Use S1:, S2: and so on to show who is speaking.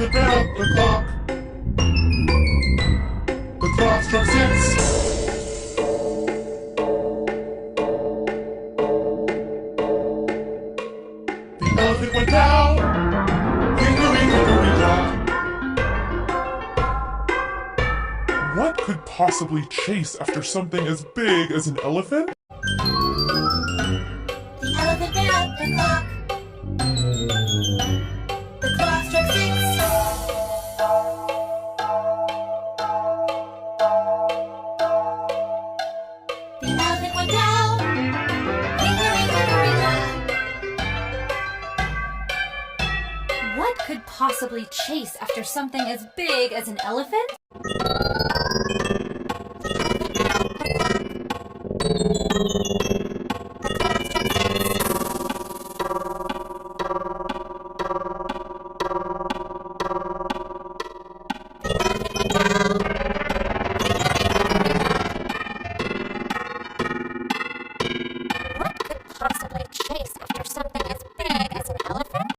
S1: elephant ran up the clock. The clock struck 6. The elephant went down. Hickory-dickory-dock. What could possibly chase after something as big as an elephant?
S2: The elephant ran up the clock. The clock struck 6. The elephant went down. Hickory-dickory-dock.
S3: What could possibly chase after something as big as an elephant?
S2: The elephant ran up the clock.